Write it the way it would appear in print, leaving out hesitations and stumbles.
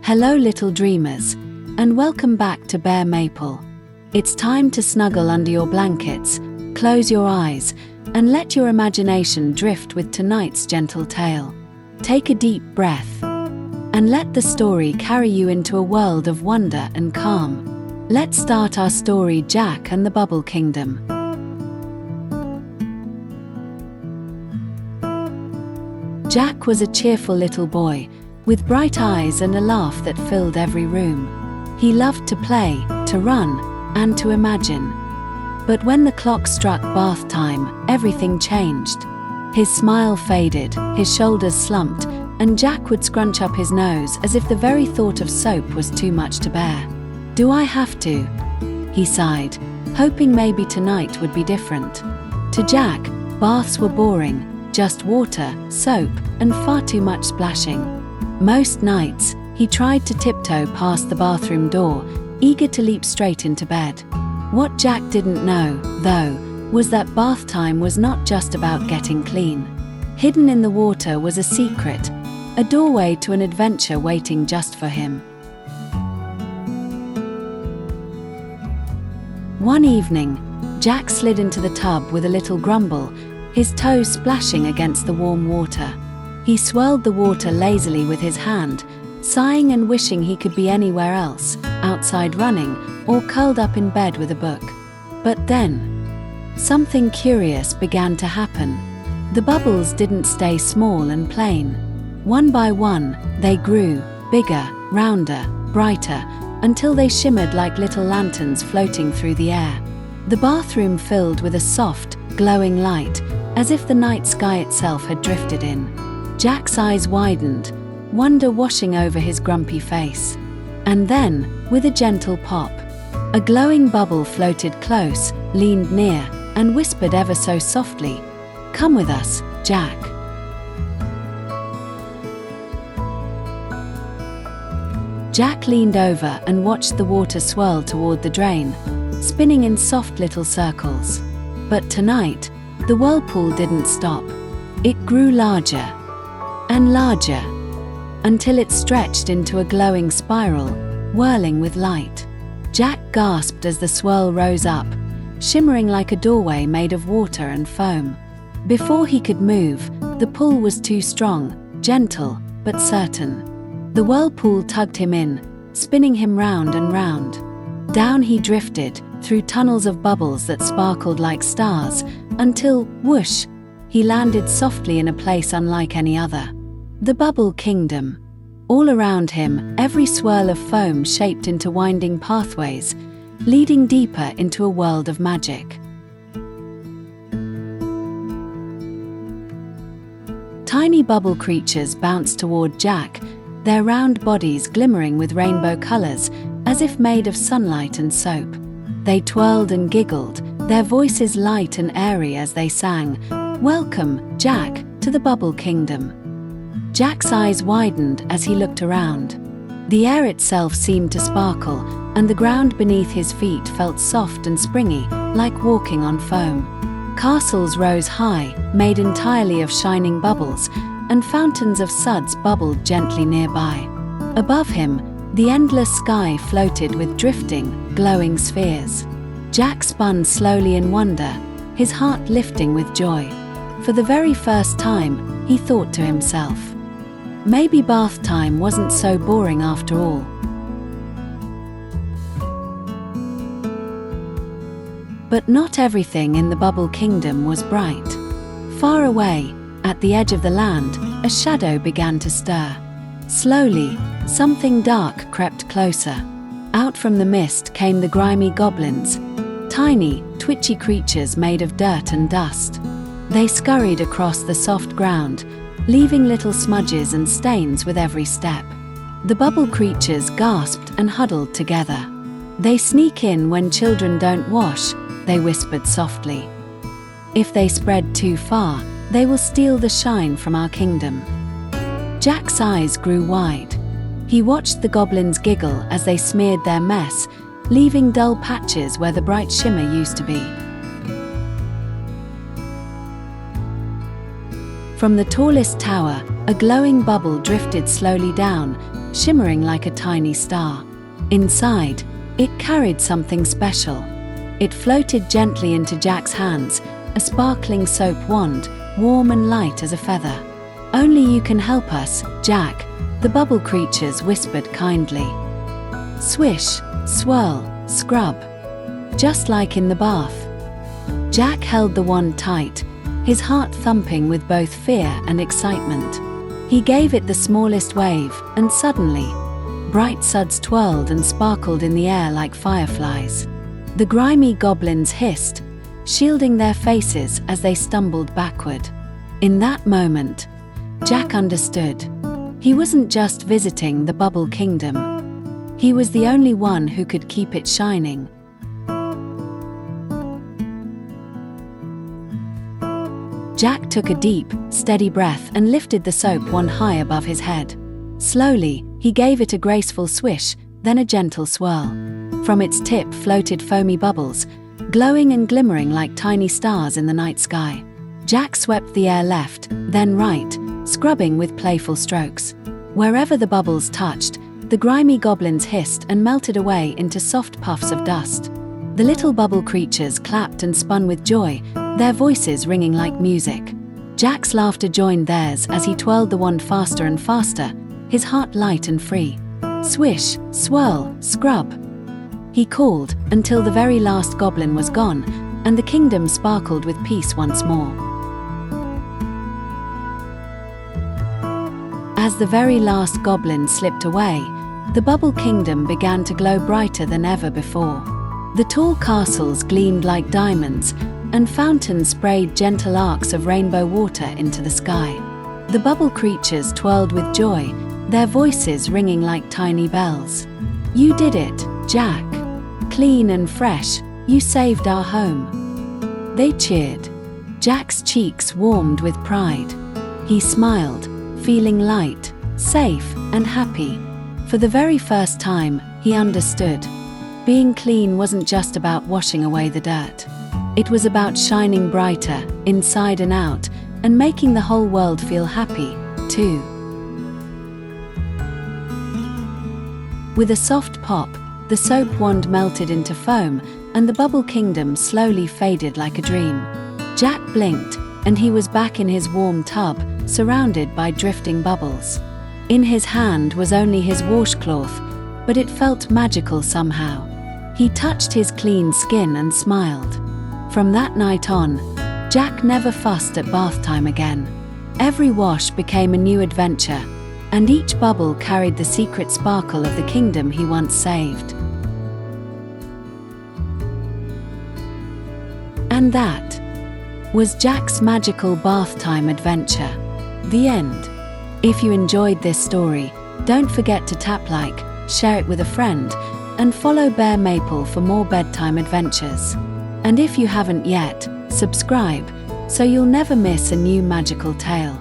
Hello little dreamers, and welcome back to Bear Maple. It's time to snuggle under your blankets, close your eyes, and let your imagination drift with tonight's gentle tale. Take a deep breath, and let the story carry you into a world of wonder and calm. Let's start our story, Jack and the Bubble Kingdom. Jack was a cheerful little boy, with bright eyes and a laugh that filled every room. He loved to play, to run, and to imagine. But when the clock struck bath time, everything changed. His smile faded, his shoulders slumped, and Jack would scrunch up his nose as if the very thought of soap was too much to bear. "Do I have to?" he sighed, hoping maybe tonight would be different. To Jack, baths were boring, just water, soap, and far too much splashing. Most nights, he tried to tiptoe past the bathroom door, eager to leap straight into bed. What Jack didn't know, though, was that bath time was not just about getting clean. Hidden in the water was a secret, a doorway to an adventure waiting just for him. One evening, Jack slid into the tub with a little grumble, his toes splashing against the warm water. He swirled the water lazily with his hand, sighing and wishing he could be anywhere else, outside running, or curled up in bed with a book. But then, something curious began to happen. The bubbles didn't stay small and plain. One by one, they grew, bigger, rounder, brighter, until they shimmered like little lanterns floating through the air. The bathroom filled with a soft, glowing light, as if the night sky itself had drifted in. Jack's eyes widened, wonder washing over his grumpy face. And then, with a gentle pop, a glowing bubble floated close, leaned near, and whispered ever so softly, "Come with us, Jack." Jack leaned over and watched the water swirl toward the drain, spinning in soft little circles. But tonight, the whirlpool didn't stop. It grew larger and larger, until it stretched into a glowing spiral, whirling with light. Jack gasped as the swirl rose up, shimmering like a doorway made of water and foam. Before he could move, the pull was too strong, gentle, but certain. The whirlpool tugged him in, spinning him round and round. Down he drifted, through tunnels of bubbles that sparkled like stars, until, whoosh, he landed softly in a place unlike any other. The Bubble Kingdom. All around him, every swirl of foam shaped into winding pathways, leading deeper into a world of magic. Tiny bubble creatures bounced toward Jack, their round bodies glimmering with rainbow colors, as if made of sunlight and soap. They twirled and giggled, their voices light and airy as they sang, "Welcome, Jack, to the Bubble Kingdom." Jack's eyes widened as he looked around. The air itself seemed to sparkle, and the ground beneath his feet felt soft and springy, like walking on foam. Castles rose high, made entirely of shining bubbles, and fountains of suds bubbled gently nearby. Above him, the endless sky floated with drifting, glowing spheres. Jack spun slowly in wonder, his heart lifting with joy. For the very first time, he thought to himself, maybe bath time wasn't so boring after all. But not everything in the Bubble Kingdom was bright. Far away, at the edge of the land, a shadow began to stir. Slowly, something dark crept closer. Out from the mist came the grimy goblins, tiny, twitchy creatures made of dirt and dust. They scurried across the soft ground, leaving little smudges and stains with every step. The bubble creatures gasped and huddled together. "They sneak in when children don't wash," they whispered softly. "If they spread too far, they will steal the shine from our kingdom." Jack's eyes grew wide. He watched the goblins giggle as they smeared their mess, leaving dull patches where the bright shimmer used to be. From the tallest tower, a glowing bubble drifted slowly down, shimmering like a tiny star. Inside, it carried something special. It floated gently into Jack's hands, a sparkling soap wand, warm and light as a feather. "Only you can help us, Jack," the bubble creatures whispered kindly. Swish, swirl, scrub. Just like in the bath. Jack held the wand tight, his heart thumping with both fear and excitement. He gave it the smallest wave, and suddenly, bright suds twirled and sparkled in the air like fireflies. The grimy goblins hissed, shielding their faces as they stumbled backward. In that moment, Jack understood. He wasn't just visiting the Bubble Kingdom. He was the only one who could keep it shining. Jack took a deep, steady breath and lifted the soap wand high above his head. Slowly, he gave it a graceful swish, then a gentle swirl. From its tip floated foamy bubbles, glowing and glimmering like tiny stars in the night sky. Jack swept the air left, then right, scrubbing with playful strokes. Wherever the bubbles touched, the grimy goblins hissed and melted away into soft puffs of dust. The little bubble creatures clapped and spun with joy, their voices ringing like music. Jack's laughter joined theirs as he twirled the wand faster and faster, his heart light and free. Swish, swirl, scrub. He called until the very last goblin was gone, and the kingdom sparkled with peace once more. As the very last goblin slipped away, the Bubble Kingdom began to glow brighter than ever before. The tall castles gleamed like diamonds, and fountains sprayed gentle arcs of rainbow water into the sky. The bubble creatures twirled with joy, their voices ringing like tiny bells. "You did it, Jack. Clean and fresh, you saved our home." They cheered. Jack's cheeks warmed with pride. He smiled, feeling light, safe, and happy. For the very first time, he understood. Being clean wasn't just about washing away the dirt. It was about shining brighter, inside and out, and making the whole world feel happy, too. With a soft pop, the soap wand melted into foam, and the Bubble Kingdom slowly faded like a dream. Jack blinked, and he was back in his warm tub, surrounded by drifting bubbles. In his hand was only his washcloth, but it felt magical somehow. He touched his clean skin and smiled. From that night on, Jack never fussed at bath time again. Every wash became a new adventure, and each bubble carried the secret sparkle of the kingdom he once saved. And that was Jack's magical bath time adventure. The end. If you enjoyed this story, don't forget to tap like, share it with a friend, and follow Bear Maple for more bedtime adventures. And if you haven't yet, subscribe, so you'll never miss a new magical tale.